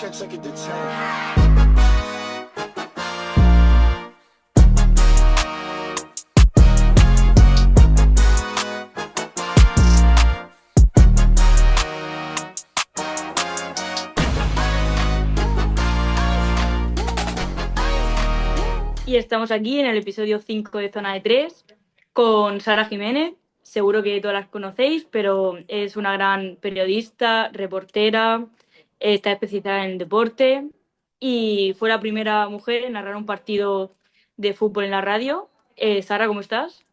check, take it to 10. Y estamos aquí en el episodio 5 de Zona de 3 con Sara Jiménez. Seguro que todas las conocéis, pero es una gran periodista, reportera, está especializada en deporte y fue la primera mujer en narrar un partido de fútbol en la radio. Sara, ¿cómo estás?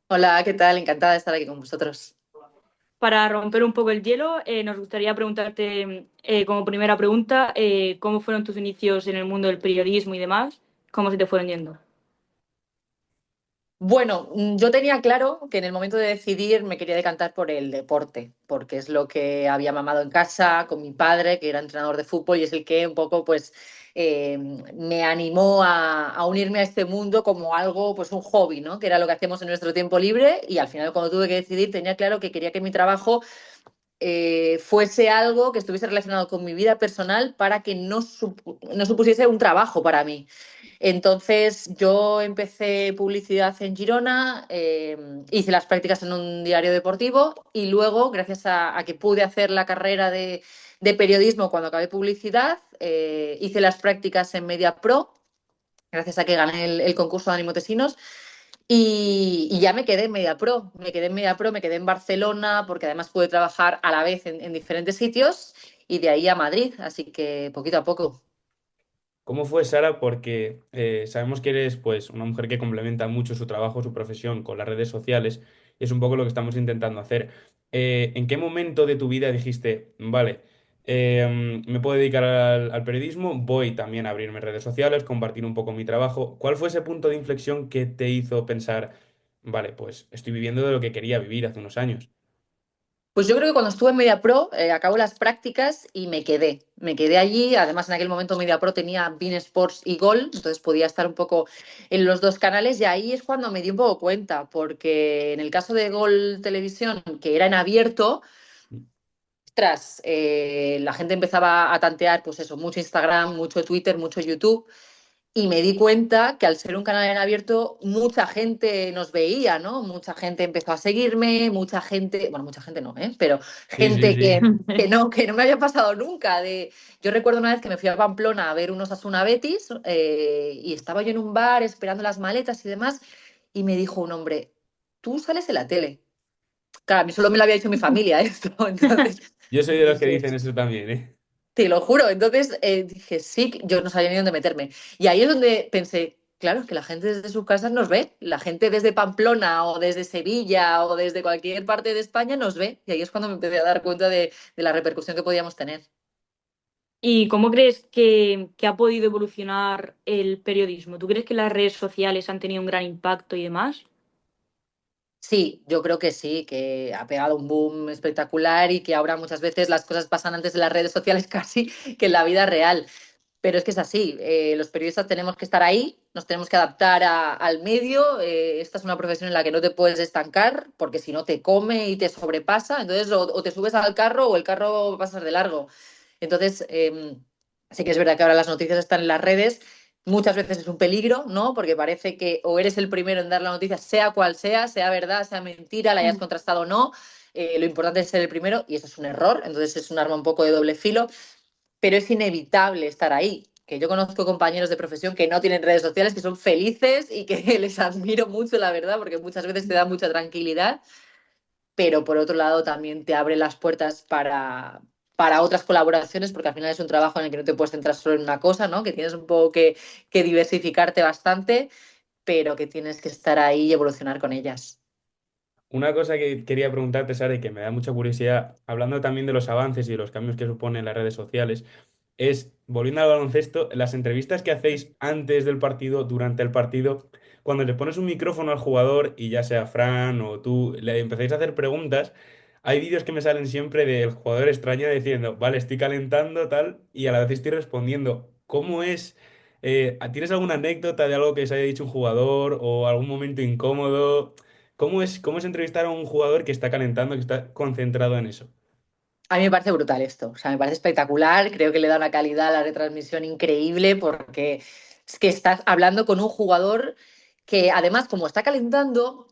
Hola, ¿qué tal? Encantada de estar aquí con vosotros. Para romper un poco el hielo, nos gustaría preguntarte como primera pregunta, ¿cómo fueron tus inicios en el mundo del periodismo y demás? ¿Cómo se te fueron yendo? Bueno, yo tenía claro que en el momento de decidir me quería decantar por el deporte, porque es lo que había mamado en casa con mi padre, que era entrenador de fútbol, y es el que un poco pues me animó a unirme a este mundo como algo, pues un hobby, ¿no? Que era lo que hacíamos en nuestro tiempo libre, y al final cuando tuve que decidir tenía claro que quería que mi trabajo fuese algo que estuviese relacionado con mi vida personal para que no supusiese un trabajo para mí. Entonces yo empecé publicidad en Girona, hice las prácticas en un diario deportivo y luego, gracias a que pude hacer la carrera de periodismo cuando acabé publicidad, hice las prácticas en Media Pro, gracias a que gané el concurso de Ánimo Tesinos y ya me quedé en Media Pro, me quedé en Barcelona porque además pude trabajar a la vez en diferentes sitios y de ahí a Madrid, así que poquito a poco. ¿Cómo fue, Sara? Porque sabemos que eres pues, una mujer que complementa mucho su trabajo, su profesión con las redes sociales, y es un poco lo que estamos intentando hacer. ¿En qué momento de tu vida dijiste, vale, me puedo dedicar al periodismo, voy también a abrirme redes sociales, compartir un poco mi trabajo? ¿Cuál fue ese punto de inflexión que te hizo pensar, vale, pues estoy viviendo de lo que quería vivir hace unos años? Pues yo creo que cuando estuve en MediaPro, acabo las prácticas y me quedé allí. Además, en aquel momento MediaPro tenía beIN Sports y Gol, entonces podía estar un poco en los dos canales y ahí es cuando me di un poco cuenta, porque en el caso de Gol Televisión, que era en abierto, tras la gente empezaba a tantear, pues eso, mucho Instagram, mucho Twitter, mucho YouTube. Y me di cuenta que al ser un canal en abierto, mucha gente nos veía, ¿no? Mucha gente empezó a seguirme, mucha gente, bueno, mucha gente no, ¿eh? Pero Sí, sí, gente sí. que no me había pasado nunca. Yo recuerdo una vez que me fui a Pamplona a ver unos Asuna Betis y estaba yo en un bar esperando las maletas y demás y me dijo un hombre, tú sales en la tele. Claro, a mí solo me lo había dicho mi familia esto, entonces Yo soy de los que dije, dicen eso también, ¿eh? te lo juro. Entonces dije, sí, yo no sabía ni dónde meterme. Y ahí es donde pensé, claro, es que la gente desde sus casas nos ve. La gente desde Pamplona o desde Sevilla o desde cualquier parte de España nos ve. Y ahí es cuando me empecé a dar cuenta de la repercusión que podíamos tener. ¿Y cómo crees que ha podido evolucionar el periodismo? ¿Tú crees que las redes sociales han tenido un gran impacto y demás? Sí, yo creo que sí, que ha pegado un boom espectacular y que ahora muchas veces las cosas pasan antes en las redes sociales casi que en la vida real. Pero es que es así, los periodistas tenemos que estar ahí, nos tenemos que adaptar al medio, esta es una profesión en la que no te puedes estancar porque si no te come y te sobrepasa, entonces o te subes al carro o el carro va a pasar de largo. Entonces, sí que es verdad que ahora las noticias están en las redes, muchas veces es un peligro, ¿no? Porque parece que o eres el primero en dar la noticia, sea cual sea verdad, sea mentira, la hayas Mm. contrastado o no, lo importante es ser el primero y eso es un error, entonces es un arma un poco de doble filo, pero es inevitable estar ahí. Que yo conozco compañeros de profesión que no tienen redes sociales, que son felices y que les admiro mucho, la verdad, porque muchas veces te da mucha tranquilidad, pero por otro lado también te abre las puertas para otras colaboraciones, porque al final es un trabajo en el que no te puedes centrar solo en una cosa, ¿no? Que tienes un poco que diversificarte bastante, pero que tienes que estar ahí y evolucionar con ellas. Una cosa que quería preguntarte, Sara, y que me da mucha curiosidad, hablando también de los avances y de los cambios que suponen las redes sociales, es, volviendo al baloncesto, las entrevistas que hacéis antes del partido, durante el partido, cuando le pones un micrófono al jugador y ya sea Fran o tú, le empezáis a hacer preguntas, hay vídeos que me salen siempre del jugador extraño diciendo, vale, estoy calentando, tal, y a la vez estoy respondiendo. ¿Cómo es? ¿Tienes alguna anécdota de algo que os haya dicho un jugador o algún momento incómodo? Cómo es entrevistar a un jugador que está calentando, que está concentrado en eso? A mí me parece brutal esto, o sea, me parece espectacular, creo que le da una calidad a la retransmisión increíble porque es que estás hablando con un jugador que además como está calentando,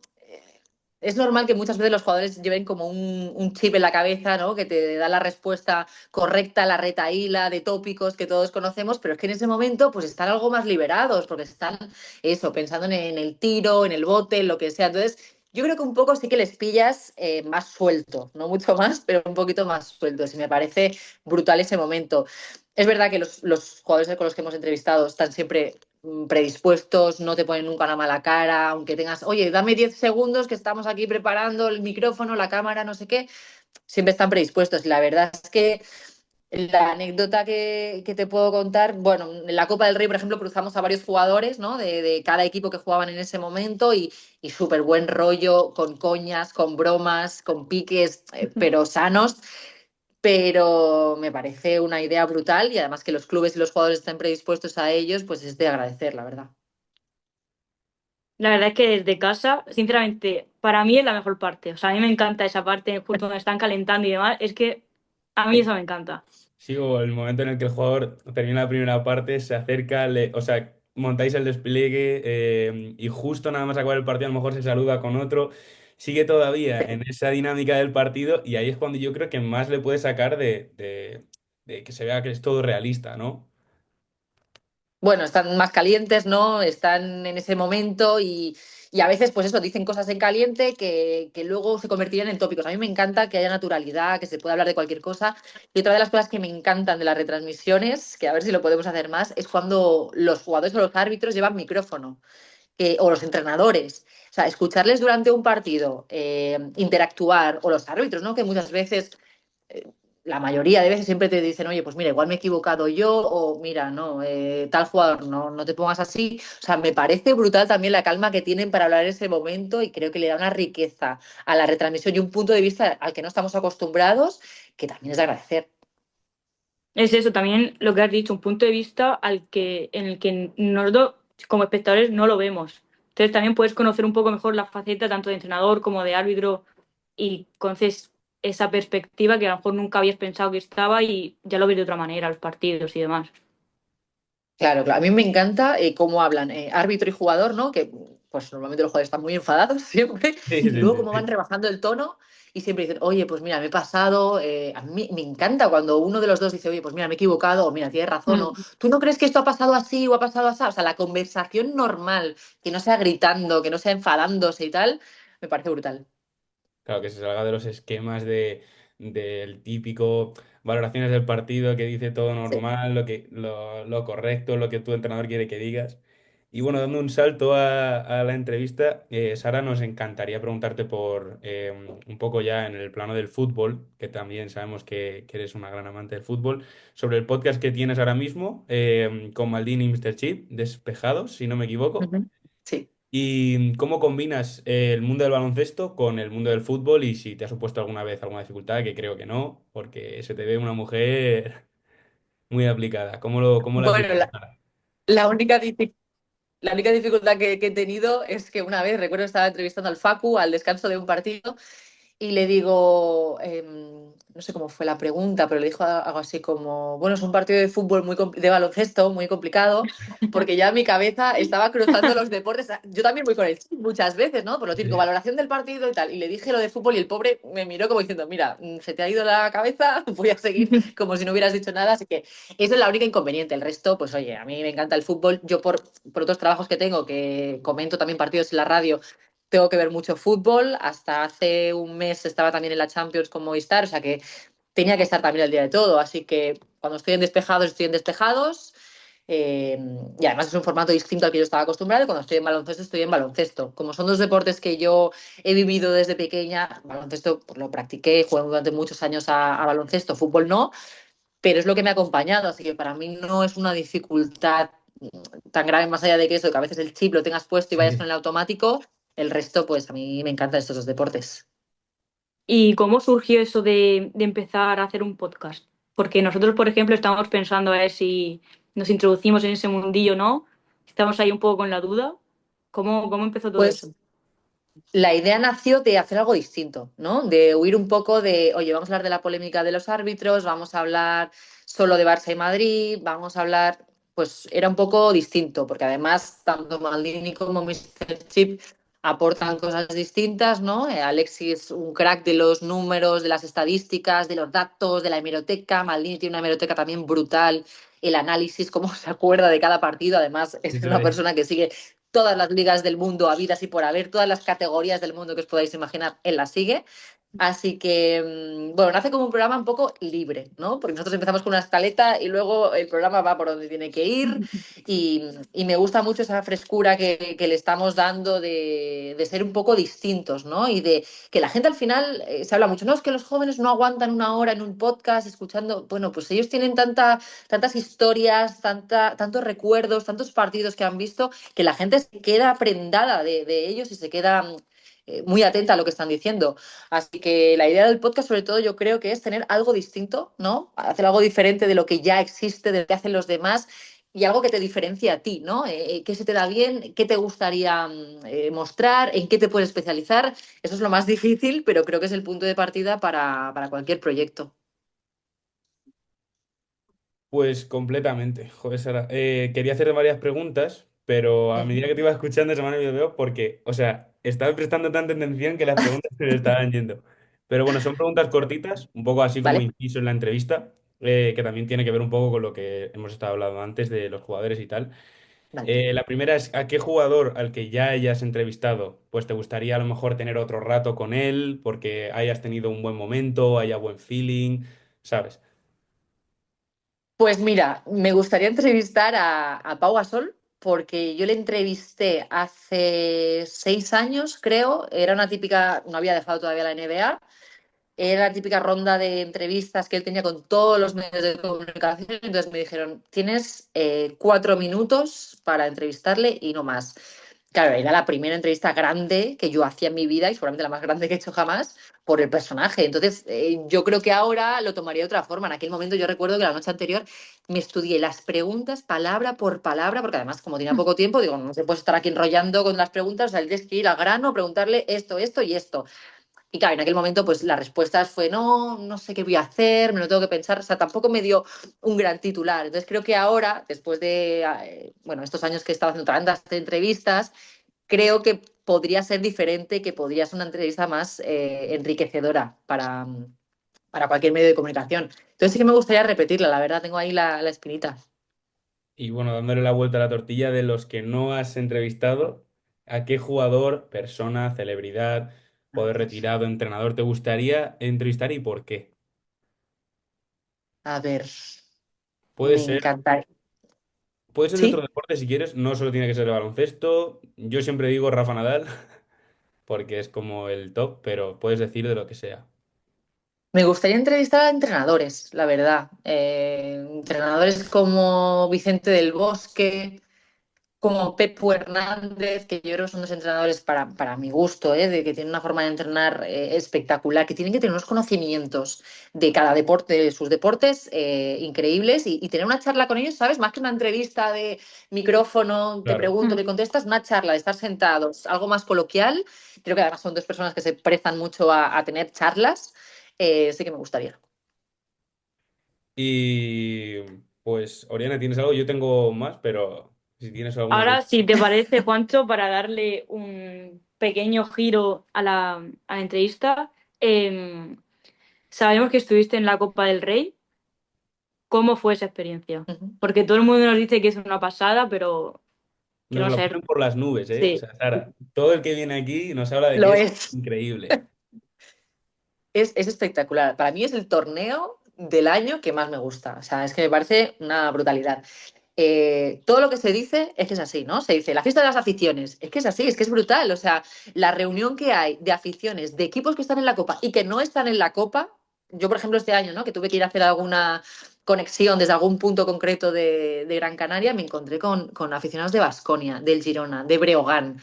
es normal que muchas veces los jugadores lleven como un chip en la cabeza, ¿no? Que te da la respuesta correcta, la retahíla de tópicos que todos conocemos, pero es que en ese momento pues están algo más liberados porque están eso, pensando en el tiro, en el bote, en lo que sea. Entonces, yo creo que un poco sí que les pillas más suelto, no mucho más, pero un poquito más sueltos. Y me parece brutal ese momento. Es verdad que los jugadores con los que hemos entrevistado están siempre predispuestos, no te ponen nunca una mala cara, aunque tengas, oye, dame 10 segundos que estamos aquí preparando el micrófono, la cámara, no sé qué, siempre están predispuestos. Y la verdad es que la anécdota que te puedo contar, bueno, en la Copa del Rey, por ejemplo, cruzamos a varios jugadores, ¿no? De cada equipo que jugaban en ese momento y súper buen rollo, con coñas, con bromas, con piques, pero sanos. Pero me parece una idea brutal y además que los clubes y los jugadores estén predispuestos a ellos, pues es de agradecer, la verdad. La verdad es que desde casa, sinceramente, para mí es la mejor parte. O sea, a mí me encanta esa parte justo donde están calentando y demás. Es que a mí Sí. eso me encanta. Sí, o el momento en el que el jugador termina la primera parte, se acerca, o sea, montáis el despliegue y justo nada más acabar el partido, a lo mejor se saluda con otro, sigue todavía en esa dinámica del partido y ahí es cuando yo creo que más le puede sacar de que se vea que es todo realista, ¿no? Bueno, están más calientes, ¿no? Están en ese momento y a veces, pues eso, dicen cosas en caliente que luego se convertirían en tópicos. A mí me encanta que haya naturalidad, que se pueda hablar de cualquier cosa. Y otra de las cosas que me encantan de las retransmisiones, que a ver si lo podemos hacer más, es cuando los jugadores o los árbitros llevan micrófono, o los entrenadores. O sea, escucharles durante un partido, interactuar, o los árbitros, ¿no? Que muchas veces eh, la mayoría de veces siempre te dicen, oye, pues mira, igual me he equivocado yo, o mira, no, tal jugador, no te pongas así. O sea, me parece brutal también la calma que tienen para hablar en ese momento y creo que le da una riqueza a la retransmisión y un punto de vista al que no estamos acostumbrados, que también es de agradecer. Es eso también lo que has dicho, un punto de vista en el que nosotros como espectadores no lo vemos. Entonces también puedes conocer un poco mejor la faceta tanto de entrenador como de árbitro y conoces esa perspectiva que a lo mejor nunca habías pensado que estaba y ya lo ves de otra manera, los partidos y demás. Claro, claro. A mí me encanta cómo hablan árbitro y jugador, ¿no? Que pues normalmente los jugadores están muy enfadados siempre, Sí, y sí, luego sí, cómo van sí. rebajando el tono y siempre dicen, oye, pues mira, me he pasado. A mí me encanta cuando uno de los dos dice, oye, pues mira, me he equivocado, o mira, tienes razón, o Mm. tú no crees que esto ha pasado así o ha pasado así. O sea, la conversación normal, que no sea gritando, que no sea enfadándose y tal, me parece brutal. Claro, que se salga de los esquemas del típico valoraciones del partido que dice todo Sí. normal, lo correcto, lo que tu entrenador quiere que digas. Y bueno, dando un salto a la entrevista, Sara, nos encantaría preguntarte por un poco ya en el plano del fútbol, que también sabemos que eres una gran amante del fútbol, sobre el podcast que tienes ahora mismo con Maldini y Mr. Chip, Despejados, si no me equivoco. Ujú. Sí. ¿Y cómo combinas el mundo del baloncesto con el mundo del fútbol? Y si te ha supuesto alguna vez alguna dificultad, que creo que no, porque se te ve una mujer muy aplicada. ¿Cómo lo has Bueno, vivido, Sara? la única la única dificultad que he tenido es que una vez, recuerdo, estaba entrevistando al Facu al descanso de un partido y le digo, no sé cómo fue la pregunta, pero le dijo algo así como, bueno, es un partido de fútbol de baloncesto muy complicado, porque ya mi cabeza estaba cruzando los deportes. Yo también voy con el chip muchas veces, ¿no? Por lo típico, Sí. valoración del partido y tal. Y le dije lo de fútbol y el pobre me miró como diciendo, mira, se te ha ido la cabeza, voy a seguir como si no hubieras dicho nada. Así que eso es la única inconveniente. El resto, pues oye, a mí me encanta el fútbol. Yo por otros trabajos que tengo, que comento también partidos en la radio, tengo que ver mucho fútbol. Hasta hace un mes estaba también en la Champions con Movistar, o sea que tenía que estar también al día de todo. Así que cuando estoy en despejados, estoy en despejados. eh, y además es un formato distinto al que yo estaba acostumbrado. Y cuando estoy en baloncesto, estoy en baloncesto. Como son dos deportes que yo he vivido desde pequeña, baloncesto pues, lo practiqué, jugué durante muchos años a baloncesto, fútbol no, pero es lo que me ha acompañado. Así que para mí no es una dificultad tan grave más allá de que eso, que a veces el chip lo tengas puesto y vayas con Sí. el automático. El resto, pues a mí me encantan estos dos deportes. ¿Y cómo surgió eso de empezar a hacer un podcast? Porque nosotros, por ejemplo, estamos pensando a ver si nos introducimos en ese mundillo o no. Estamos ahí un poco con la duda. ¿Cómo empezó todo Pues eso? La idea nació de hacer algo distinto, ¿no? De huir un poco de, oye, vamos a hablar de la polémica de los árbitros, vamos a hablar solo de Barça y Madrid, vamos a hablar, pues era un poco distinto, porque además tanto Maldini como Mr. Chip aportan cosas distintas, ¿no? Alexis, un crack de los números, de las estadísticas, de los datos, de la hemeroteca. Maldini tiene una hemeroteca también brutal, el análisis, cómo se acuerda de cada partido. Además, es Eso una es. persona que sigue todas las ligas del mundo habidas y por haber, todas las categorías del mundo que os podáis imaginar, él las sigue. Así que, bueno, nace como un programa un poco libre, ¿no? Porque nosotros empezamos con una escaleta y luego el programa va por donde tiene que ir y me gusta mucho esa frescura que le estamos dando de ser un poco distintos, ¿no? Y de que la gente al final se habla mucho, no, es que los jóvenes no aguantan una hora en un podcast escuchando, bueno, pues ellos tienen tantas historias, tantos recuerdos, tantos partidos que han visto que la gente se queda prendada de ellos y se queda muy atenta a lo que están diciendo. Así que la idea del podcast, sobre todo, yo creo que es tener algo distinto, ¿no? Hacer algo diferente de lo que ya existe, de lo que hacen los demás y algo que te diferencie a ti, ¿no? ¿Qué se te da bien? ¿Qué te gustaría mostrar? ¿En qué te puedes especializar? Eso es lo más difícil, pero creo que es el punto de partida para cualquier proyecto. Pues completamente. Joder, Sara. Quería hacer varias preguntas, pero a medida que te iba escuchando se me han olvidado porque, o sea, estaba prestando tanta atención que las preguntas se me estaban yendo. Pero bueno, son preguntas cortitas, un poco así como ¿Vale? inciso en la entrevista, que también tiene que ver un poco con lo que hemos estado hablando antes de los jugadores y tal. Vale. La primera es, ¿a qué jugador al que ya hayas entrevistado, pues te gustaría a lo mejor tener otro rato con él porque hayas tenido un buen momento, haya buen feeling, ¿sabes? Pues mira, me gustaría entrevistar a Pau Gasol porque yo le entrevisté hace 6 años, creo. Era una típica, no había dejado todavía la NBA. Era la típica ronda de entrevistas que él tenía con todos los medios de comunicación. Entonces me dijeron, tienes 4 minutos para entrevistarle y no más. Claro, era la primera entrevista grande que yo hacía en mi vida y seguramente la más grande que he hecho jamás por el personaje. Entonces, yo creo que ahora lo tomaría de otra forma. En aquel momento yo recuerdo que la noche anterior me estudié las preguntas palabra por palabra, porque además como tenía poco tiempo, digo, no se puede estar aquí enrollando con las preguntas, o sea, tienes que ir al grano, preguntarle esto, esto y esto. Y claro, en aquel momento, pues la respuesta fue no, no sé qué voy a hacer, me lo tengo que pensar. O sea, tampoco me dio un gran titular. Entonces creo que ahora, después de, bueno, estos años que he estado haciendo tantas entrevistas, creo que podría ser diferente, que podría ser una entrevista más enriquecedora para cualquier medio de comunicación. Entonces sí que me gustaría repetirla, la verdad, tengo ahí la espinita. Y bueno, dándole la vuelta a la tortilla de los que no has entrevistado, ¿a qué jugador, persona, celebridad, poder retirado, entrenador te gustaría entrevistar y por qué? A ver, Puede me ser, encanta. puede ser de otro Sí, deporte si quieres, no solo tiene que ser el baloncesto. Yo siempre digo Rafa Nadal porque es como el top, pero puedes decir de lo que sea. me gustaría entrevistar a entrenadores, la verdad. Entrenadores como Vicente del Bosque, como Pepu Hernández, que yo creo que son dos entrenadores para mi gusto, de que tienen una forma de entrenar espectacular, que tienen que tener unos conocimientos de cada deporte, de sus deportes, increíbles, y tener una charla con ellos, ¿sabes? Más que una entrevista de micrófono, te Claro. pregunto, me contestas, una charla de estar sentados, algo más coloquial. Creo que además son dos personas que se prestan mucho a tener charlas. Sí que me gustaría. Y pues, Oriana, ¿tienes algo? Yo tengo más, pero si tienes alguna Ahora, cosa. si te parece, Juancho, para darle un pequeño giro a la entrevista, em, sabemos que estuviste en la Copa del Rey. ¿Cómo fue esa experiencia? Ujú. Porque todo el mundo nos dice que es una pasada, pero quiero Nos lo saber. ponen por las nubes, ¿eh? O Sí, sea, Sara, todo el que viene aquí nos habla de que Lo es es. increíble. Es espectacular. Para mí es el torneo del año que más me gusta. O sea, es que me parece una brutalidad. Todo lo que se dice es que es así, ¿no? Se dice la fiesta de las aficiones. Es que es así, es que es brutal. O sea, la reunión que hay de aficiones, de equipos que están en la Copa y que no están en la Copa. Yo, por ejemplo, este año, ¿no? Que tuve que ir a hacer alguna conexión desde algún punto concreto de Gran Canaria, me encontré con aficionados de Baskonia, del Girona, de Breogán.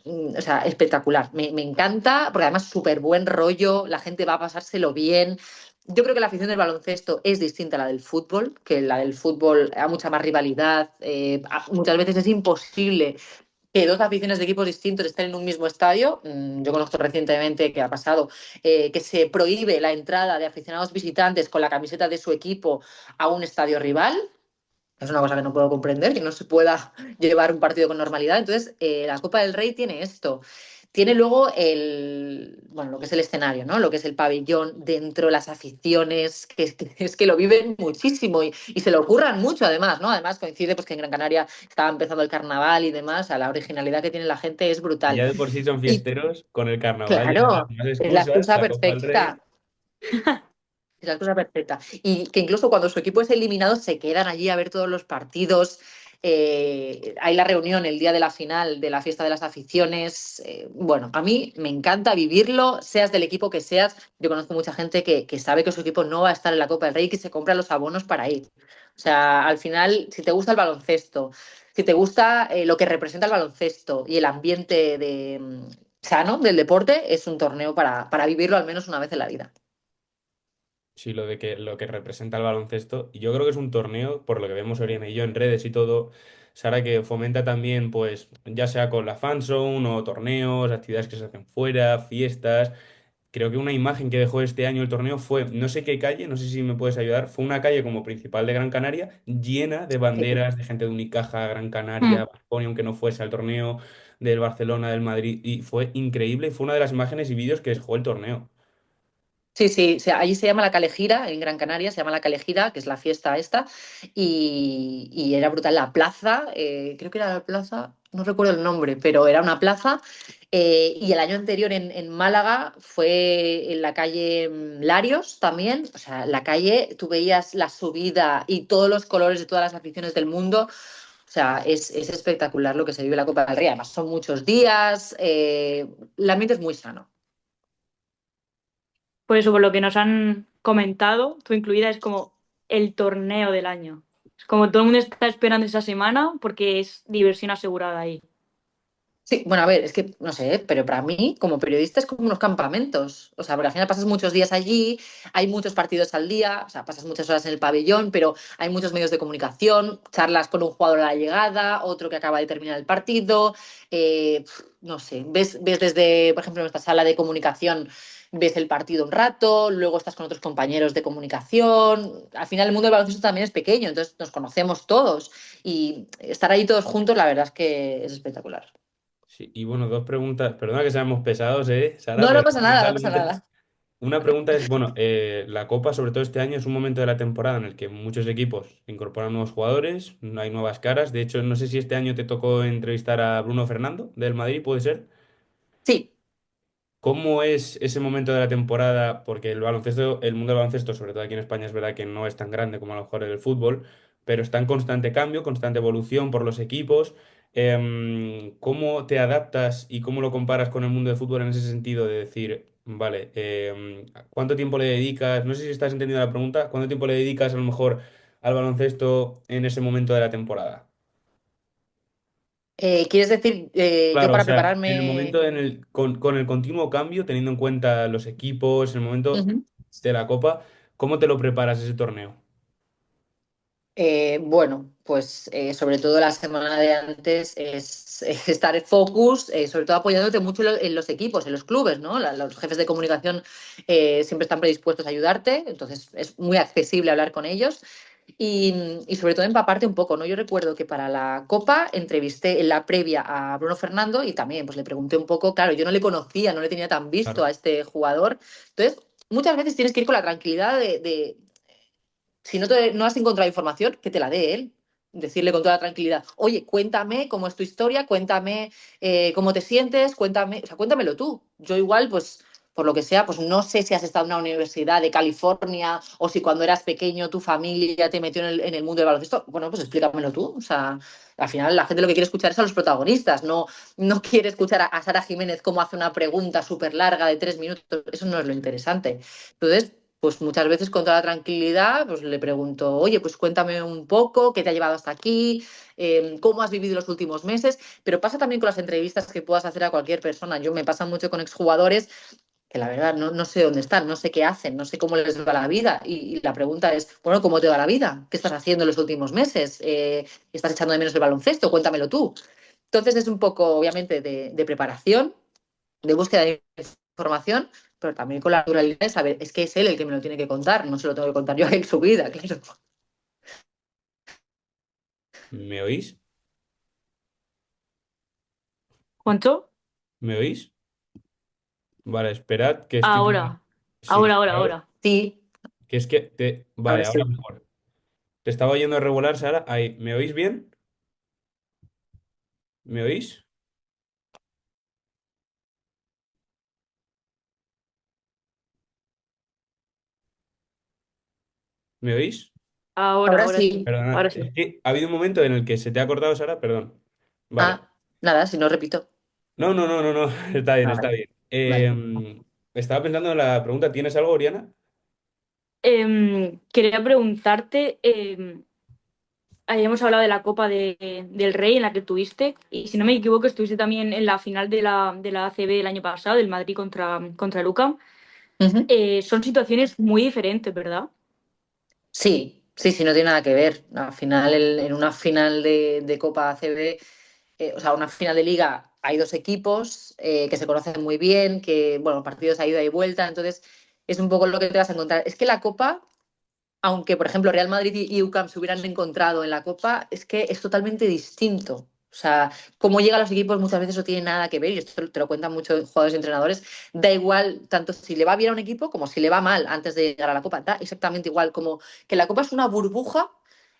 O sea, espectacular. Me encanta, porque además súper buen rollo, la gente va a pasárselo bien. Yo creo que la afición del baloncesto es distinta a la del fútbol, que la del fútbol hay mucha más rivalidad, muchas veces es imposible que dos aficiones de equipos distintos estén en un mismo estadio. Yo conozco recientemente que ha pasado que se prohíbe la entrada de aficionados visitantes con la camiseta de su equipo a un estadio rival. Es una cosa que no puedo comprender, que no se pueda llevar un partido con normalidad. Entonces, la Copa del Rey tiene esto. Tiene luego bueno, lo que es el escenario, ¿no? Lo que es el pabellón dentro, las aficiones, es que lo viven muchísimo y se lo ocurran mucho además, ¿no? Además coincide pues que en Gran Canaria estaba empezando el carnaval y demás, la originalidad que tiene la gente es Y brutal. ya de por sí son Y fiesteros, con el carnaval ya claro, más es la excusas, excusa la Copa del perfecta. Rey. Es la cosa perfecta. Y que incluso cuando su equipo es eliminado se quedan allí a ver todos los partidos. Hay la reunión el día de la final de la fiesta de las aficiones. Bueno, a mí me encanta vivirlo, seas del equipo que seas. Yo conozco mucha gente que sabe que su equipo no va a estar en la Copa del Rey y que se compra los abonos para ir. O sea, al final, si te gusta el baloncesto, si te gusta lo que representa el baloncesto y el ambiente sano del deporte, es un torneo para vivirlo al menos una vez en la vida. Sí, lo que representa el baloncesto. Y yo creo que es un torneo, por lo que vemos Oriana y yo en redes y todo, Sara, que fomenta también, pues, ya sea con la fanzone o torneos, actividades que se hacen fuera, fiestas. Creo que una imagen que dejó este año el torneo fue, no sé qué calle, no sé si me puedes ayudar, fue una calle como principal de Gran Canaria, llena de banderas, de gente de Unicaja, Gran Canaria, Mm. Baskonia, aunque no fuese al torneo, del Barcelona, del Madrid, y fue increíble, y fue una de las imágenes y vídeos que dejó el torneo. Sí, sí, allí se llama la Calejira, en Gran Canaria se llama la Calejira, que es la fiesta esta, y era brutal. La plaza, creo que era la plaza, no recuerdo el nombre, pero era una plaza, y el año anterior en Málaga fue en la calle Larios también, o sea, la calle, tú veías la subida y todos los colores de todas las aficiones del mundo, o sea, es espectacular lo que se vive en la Copa del Rey, además son muchos días, el ambiente es muy sano. Por eso, por lo que nos han comentado, tú incluida, es como el torneo del año. Es como todo el mundo está esperando esa semana porque es diversión asegurada ahí. Sí, bueno, a ver, es que no sé, pero para mí, como periodista, es como unos campamentos. O sea, porque al final pasas muchos días allí, hay muchos partidos al día, o sea, pasas muchas horas en el pabellón, pero hay muchos medios de comunicación, charlas con un jugador a la llegada, otro que acaba de terminar el partido. No sé, ves desde, por ejemplo, nuestra sala de comunicación, ves el partido un rato, luego estás con otros compañeros de comunicación. Al final, el mundo del baloncesto también es pequeño, entonces nos conocemos todos y estar ahí todos juntos, la verdad es que es espectacular. Sí, y bueno, dos preguntas, perdona que seamos pesados, Sara, No, no pero pasa nada, no pasa lamentablemente. nada. Una pregunta es, bueno, la Copa, sobre todo este año, es un momento de la temporada en el que muchos equipos incorporan nuevos jugadores, no hay nuevas caras. De hecho, no sé si este año te tocó entrevistar a Bruno Fernando del Madrid, ¿puede ser? Sí, ¿Cómo es ese momento de la temporada? Porque el baloncesto, el mundo del baloncesto, sobre todo aquí en España, es verdad que no es tan grande como a lo mejor el fútbol, pero está en constante cambio, constante evolución por los equipos. ¿Cómo te adaptas y cómo lo comparas con el mundo del fútbol en ese sentido de decir, vale, ¿cuánto tiempo le dedicas? No sé si estás entendiendo la pregunta, ¿cuánto tiempo le dedicas a lo mejor al baloncesto en ese momento de la temporada? ¿quieres decir yo Claro, o para sea, en el prepararme? momento con el continuo cambio, teniendo en cuenta los equipos, en el momento Ujú. de la Copa, ¿cómo te lo preparas ese torneo? Bueno, pues sobre todo la semana de antes es estar en focus, sobre todo apoyándote mucho en los equipos, en los clubes, ¿no? Los jefes de comunicación siempre están predispuestos a ayudarte, entonces es muy accesible hablar con ellos y sobre todo empaparte un poco, ¿no? Yo recuerdo que para la Copa entrevisté en la previa a Bruno Fernando y también pues le pregunté un poco, claro, yo no le conocía, no le tenía tan visto Claro. a este jugador, entonces muchas veces tienes que ir con la tranquilidad si no has encontrado información, que te la dé él. Decirle con toda tranquilidad, oye, cuéntame cómo es tu historia, cuéntame cómo te sientes, cuéntame, o sea, cuéntamelo tú. Yo igual, pues, por lo que sea, pues no sé si has estado en una universidad de California o si cuando eras pequeño tu familia te metió en el mundo del baloncesto. Bueno, pues explícamelo tú. O sea, al final la gente lo que quiere escuchar es a los protagonistas, no quiere escuchar a Sara Jiménez cómo hace una pregunta súper larga de 3 minutos. Eso no es lo interesante. Entonces, pues muchas veces con toda la tranquilidad, pues le pregunto, oye, pues cuéntame un poco, qué te ha llevado hasta aquí, cómo has vivido los últimos meses, pero pasa también con las entrevistas que puedas hacer a cualquier persona. Yo me pasa mucho con exjugadores que la verdad no sé dónde están, no sé qué hacen, no sé cómo les va la vida. Y la pregunta es, bueno, ¿cómo te va la vida? ¿Qué estás haciendo en los últimos meses? ¿Estás echando de menos el baloncesto? Cuéntamelo tú. Entonces es un poco, obviamente, de preparación, de búsqueda de información, pero también con la naturalidad de saber, es que es él el que me lo tiene que contar, no se lo tengo que contar yo a él su vida, claro. ¿Me oís? ¿Juancho? ¿Me oís? Vale, esperad que estoy... Ahora, Sí, ahora, ahora, ahora, ahora. Sí, que es que te... ahora Vale, sí. ahora mejor. Te estaba oyendo regular, Sara. Ahí, ¿me oís bien? ¿Me oís? ¿Me oís? Ahora, Ahora ahora sí, sí. Perdona, ahora sí. es que ha habido un momento en el que se te ha cortado, Sara, perdón. Vale. Ah, nada, si no repito. No, no, no, no, no, está bien, Ah, está vale, bien. vale. Estaba pensando en la pregunta, ¿tienes algo, Oriana? Quería preguntarte, habíamos hablado de la Copa del Rey en la que estuviste, y si no me equivoco, estuviste también en la final de la ACB el año pasado, del Madrid contra el UCAM. Ujú. Son situaciones muy diferentes, ¿verdad? Sí, sí, sí, no tiene nada que ver. Al final, en una final de Copa ACB, o sea, una final de liga, hay dos equipos que se conocen muy bien, que, bueno, partidos a ida y vuelta, entonces es un poco lo que te vas a encontrar. Es que la Copa, aunque, por ejemplo, Real Madrid y UCAM se hubieran encontrado en la Copa, es que es totalmente distinto. O sea, cómo llegan los equipos muchas veces no tiene nada que ver, y esto te lo cuentan muchos jugadores y entrenadores. Da igual tanto si le va bien a un equipo como si le va mal antes de llegar a la Copa. Da exactamente igual, como que la Copa es una burbuja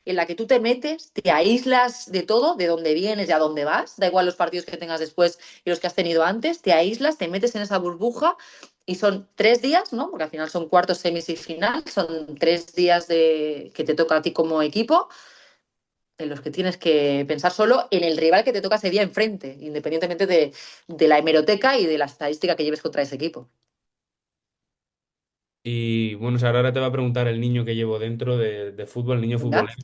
en la que tú te metes, te aíslas de todo, de dónde vienes y a dónde vas. Da igual los partidos que tengas después y los que has tenido antes, te aíslas, te metes en esa burbuja y son 3 días, ¿no? Porque al final son cuartos, semis y final. Son 3 días que te toca a ti como equipo, en los que tienes que pensar solo en el rival que te toca ese día enfrente, independientemente de la hemeroteca y de la estadística que lleves contra ese equipo. Y bueno, Sara, ahora te va a preguntar el niño que llevo dentro de fútbol, el niño ¿Verdad? futbolero,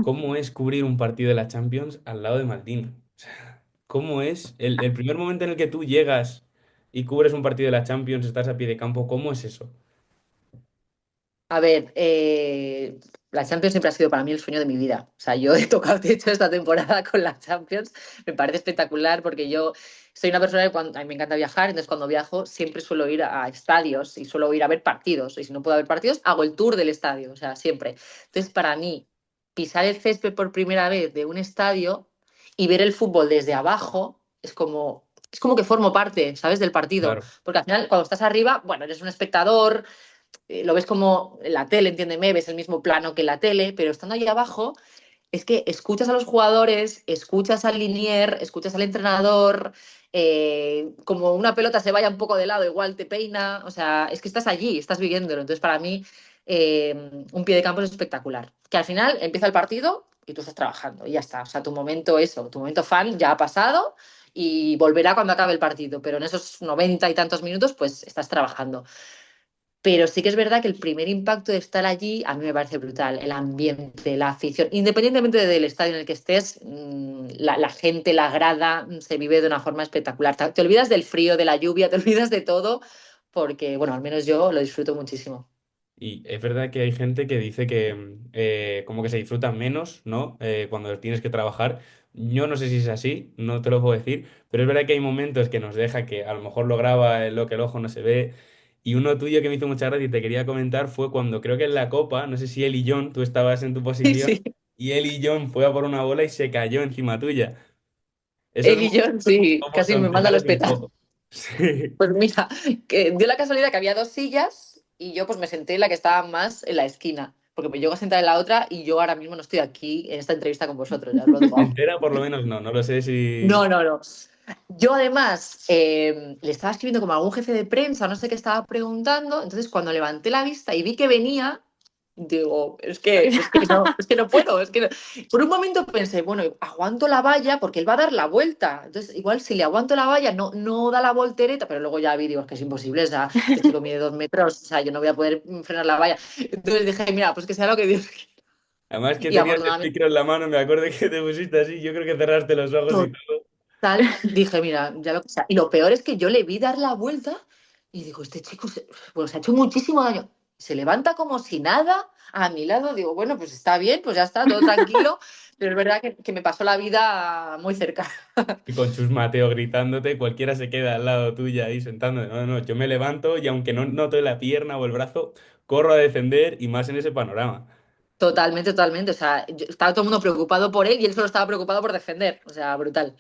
¿cómo es cubrir un partido de la Champions al lado de Maldini? O sea, ¿cómo es el primer momento en el que tú llegas y cubres un partido de la Champions, estás a pie de campo? ¿Cómo es eso? A ver, la Champions siempre ha sido para mí el sueño de mi vida. O sea, yo he tocado techo esta temporada con la Champions. Me parece espectacular porque yo soy una persona que a mí me encanta viajar, entonces cuando viajo siempre suelo ir a estadios y suelo ir a ver partidos. Y si no puedo ver partidos, hago el tour del estadio, o sea, siempre. Entonces, para mí, pisar el césped por primera vez de un estadio y ver el fútbol desde abajo es como que formo parte, ¿sabes?, del partido. Claro. Porque al final, cuando estás arriba, bueno, eres un espectador, lo ves como en la tele, entiéndeme, ves el mismo plano que en la tele, pero estando ahí abajo es que escuchas a los jugadores, escuchas al linier, escuchas al entrenador, como una pelota se vaya un poco de lado, igual te peina, o sea, es que estás allí, estás viviéndolo. Entonces, para mí, un pie de campo es espectacular. Que al final empieza el partido y tú estás trabajando y ya está. O sea, tu momento eso, tu momento fan ya ha pasado y volverá cuando acabe el partido, pero en esos 90 y tantos minutos, pues estás trabajando. Pero sí que es verdad que el primer impacto de estar allí a mí me parece brutal. El ambiente, la afición, independientemente del estadio en el que estés, la gente, la grada, se vive de una forma espectacular. Te olvidas del frío, de la lluvia, te olvidas de todo, porque, bueno, al menos yo lo disfruto muchísimo. Y es verdad que hay gente que dice que como que se disfruta menos, ¿no? Cuando tienes que trabajar. Yo no sé si es así, no te lo puedo decir, pero es verdad que hay momentos que nos deja que a lo mejor lo graba en lo que el ojo no se ve. Y uno tuyo que me hizo mucha gracia y te quería comentar fue cuando creo que en la Copa, no sé si él y John, tú estabas en tu Sí, posición, sí. y él y John fue a por una bola y se cayó encima tuya. Esos Él y yo, momentos, sí, ¿cómo casi son? me manda al Cuéntanos un hospital. poco. Sí. Pues mira, que dio la casualidad que había dos sillas y yo pues me senté en la que estaba más en la esquina, porque me llego a sentar en la otra y yo ahora mismo no estoy aquí en esta entrevista con vosotros, ya os lo digo. Entera por lo menos no, no lo sé si... No, no, no. Yo además le estaba escribiendo como a algún jefe de prensa, no sé qué estaba preguntando, entonces cuando levanté la vista y vi que venía, digo, es que no puedo, Por un momento pensé, bueno, aguanto la valla porque él va a dar la vuelta, entonces igual si le aguanto la valla no da la voltereta, pero luego ya vi, digo, es que es imposible, o sea, este chico mide 2 metros, o sea, yo no voy a poder frenar la valla. Entonces dije, mira, pues que sea lo que Dios quiera. Además que Y tenías el afortunadamente micro en la mano, me acuerdo que te pusiste así, yo creo que cerraste los ojos y todo. tal, dije, mira, ya lo que sea. Y lo peor es que yo le vi dar la vuelta y digo, este chico pues, se ha hecho muchísimo daño. Se levanta como si nada a mi lado, digo, bueno, pues está bien, pues ya está, todo tranquilo. Pero es verdad que me pasó la vida muy cerca. Y con Chus Mateo gritándote, cualquiera se queda al lado tuya ahí sentando. No, no, yo me levanto y aunque no note la pierna o el brazo, corro a defender y más en ese panorama. Totalmente, totalmente. O sea, estaba todo el mundo preocupado por él y él solo estaba preocupado por defender. O sea, brutal.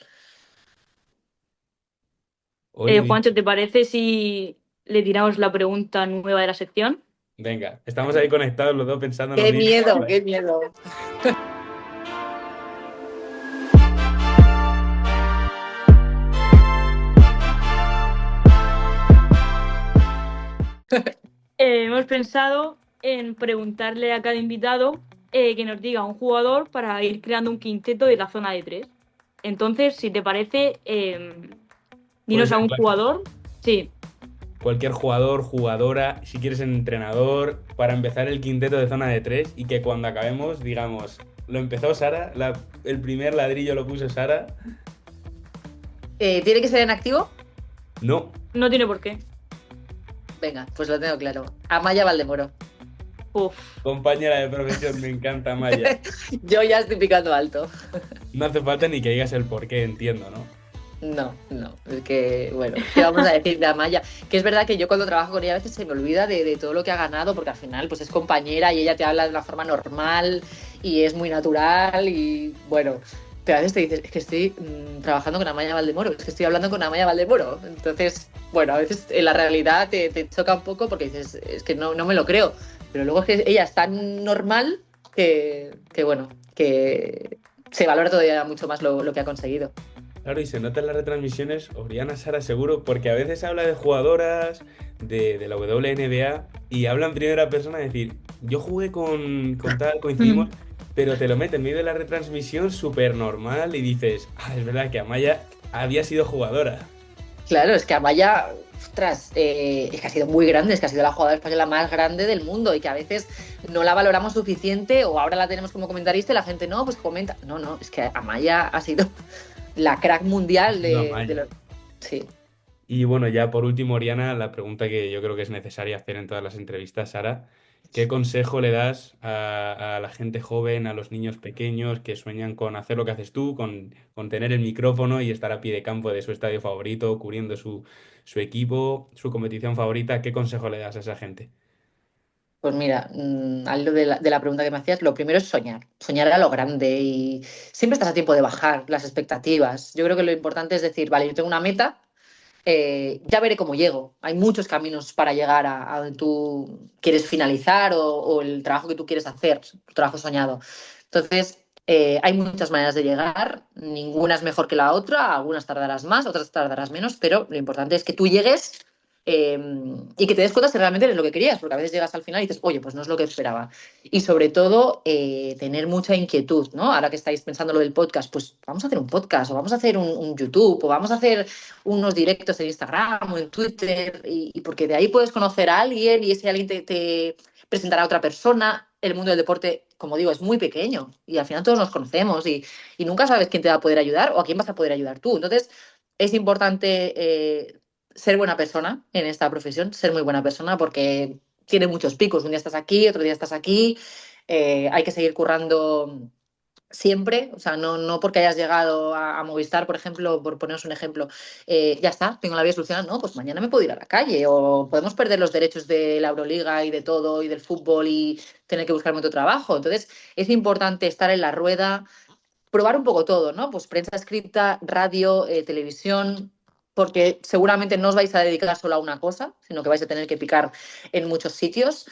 Oye, Juancho, ¿te parece si le tiramos la pregunta nueva de la sección? venga, estamos ahí conectados los dos pensando en lo ¡Qué mismo. miedo, qué miedo! Hemos pensado en preguntarle a cada invitado que nos diga un jugador para ir creando un quinteto de la zona de tres. Entonces, si te parece, Puede dinos a ser un jugador. Sí, cualquier jugador, jugadora, si quieres entrenador, para empezar el quinteto de zona de tres y que cuando acabemos digamos, lo empezó Sara, el primer ladrillo lo puso Sara. ¿Tiene que ser en activo? No, no tiene por qué. Venga, pues lo tengo claro. Amaya Valdemoro. Uf. compañera de profesión, me encanta Maya. Yo ya estoy picando alto. No hace falta ni que digas el por qué, entiendo, ¿no? No, no, es que, bueno, ¿qué vamos a decir de Amaya? Que es verdad que yo cuando trabajo con ella a veces se me olvida de todo lo que ha ganado, porque al final pues es compañera y ella te habla de una forma normal y es muy natural y bueno, pero a veces te dices, es que estoy trabajando con Amaya Valdemoro, es que estoy hablando con Amaya Valdemoro. Entonces, bueno, a veces en la realidad te choca un poco porque dices, es que no me lo creo, pero luego es que ella es tan normal que bueno, que se valora todavía mucho más lo que ha conseguido. Claro, y se nota en las retransmisiones, Oriana Sara seguro, porque a veces habla de jugadoras de la WNBA y habla en primera persona, es decir, yo jugué con tal, coincidimos, pero te lo mete en medio de la retransmisión súper normal y dices, ah, es verdad que Amaya había sido jugadora. Claro, es que Amaya, ostras, es que ha sido muy grande, es que ha sido la jugadora española más grande del mundo y que a veces no la valoramos suficiente o ahora la tenemos como comentarista y la gente no, pues comenta. No, no, es que Amaya ha sido la crack mundial No, de Amaya. los... Sí, Y bueno, ya por último, Oriana, la pregunta que yo creo que es necesaria hacer en todas las entrevistas, Sara, ¿qué consejo le das a la gente joven, a los niños pequeños que sueñan con hacer lo que haces tú, con tener el micrófono y estar a pie de campo de su estadio favorito, cubriendo su equipo, su competición favorita? ¿Qué consejo le das a esa gente? pues mira, al hilo de la pregunta que me hacías, lo primero es soñar, soñar a lo grande y siempre estás a tiempo de bajar las expectativas. Yo creo que lo importante es decir, vale, yo tengo una meta, ya veré cómo llego. Hay muchos caminos para llegar a donde tú quieres finalizar o el trabajo que tú quieres hacer, tu trabajo soñado. Entonces, hay muchas maneras de llegar, ninguna es mejor que la otra, algunas tardarás más, otras tardarás menos, pero lo importante es que tú llegues eh, y que te des cuenta si realmente eres lo que querías, porque a veces llegas al final y dices, oye, pues no es lo que esperaba. Y sobre todo, tener mucha inquietud, ¿no? Ahora que estáis pensando lo del podcast, pues vamos a hacer un podcast o vamos a hacer un YouTube o vamos a hacer unos directos en Instagram o en Twitter y porque de ahí puedes conocer a alguien y ese alguien te presentará a otra persona. El mundo del deporte, como digo, es muy pequeño y al final todos nos conocemos y nunca sabes quién te va a poder ayudar o a quién vas a poder ayudar tú. Entonces, es importante ser buena persona en esta profesión, ser muy buena persona porque tiene muchos picos. Un día estás aquí, otro día estás aquí. Hay que seguir currando siempre, o sea, no porque hayas llegado a Movistar, por ejemplo, por poneros un ejemplo, ya está, tengo la vida solucionada, no, pues mañana me puedo ir a la calle o podemos perder los derechos de la Euroliga y de todo y del fútbol y tener que buscarme otro trabajo. Entonces, es importante estar en la rueda, probar un poco todo, ¿no? Pues prensa escrita, radio, televisión, porque seguramente no os vais a dedicar solo a una cosa, sino que vais a tener que picar en muchos sitios,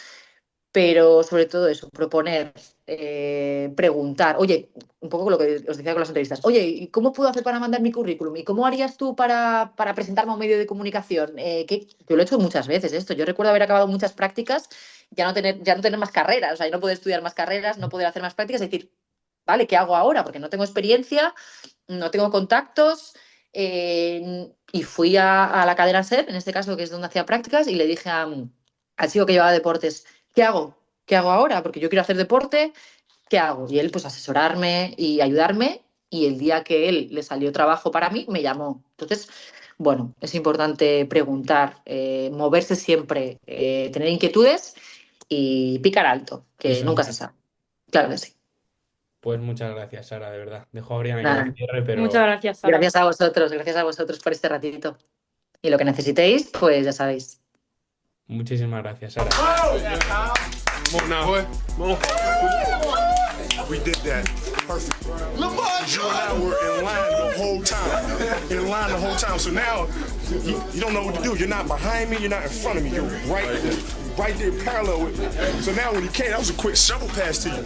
pero sobre todo eso, proponer, preguntar, oye, un poco lo que os decía con las entrevistas, oye, ¿y cómo puedo hacer para mandar mi currículum? ¿Y cómo harías tú para presentarme a un medio de comunicación? Yo lo he hecho muchas veces esto, yo recuerdo haber acabado muchas prácticas, ya no tener más carreras, o sea, yo no poder estudiar más carreras, no poder hacer más prácticas, es decir, vale, ¿qué hago ahora? Porque no tengo experiencia, no tengo contactos. Y fui a la cadena SER, en este caso, que es donde hacía prácticas, y le dije al chico que llevaba deportes, ¿qué hago? ¿Qué hago ahora? Porque yo quiero hacer deporte, ¿qué hago? Y él, pues, asesorarme y ayudarme. Y el día que él le salió trabajo para mí, me llamó. Entonces, bueno, es importante preguntar, moverse siempre, tener inquietudes y picar alto, que Eso es. nunca se sabe. Claro que sí. Pues muchas gracias, Sara, de verdad. Dejo a Brian que lo Nada, cierre, pero Muchas gracias, Sara. gracias a vosotros por este ratito. Y lo que necesitéis, pues ya sabéis. muchísimas gracias, Sara. Come on now, boy. Come on. We did that. Perfect. You and I were in line the whole time. In line the whole time. So now you don't know what to do. You're not behind me. You're not in front of me. You're right there parallel with me. So now when you came, that was a quick shovel pass to you.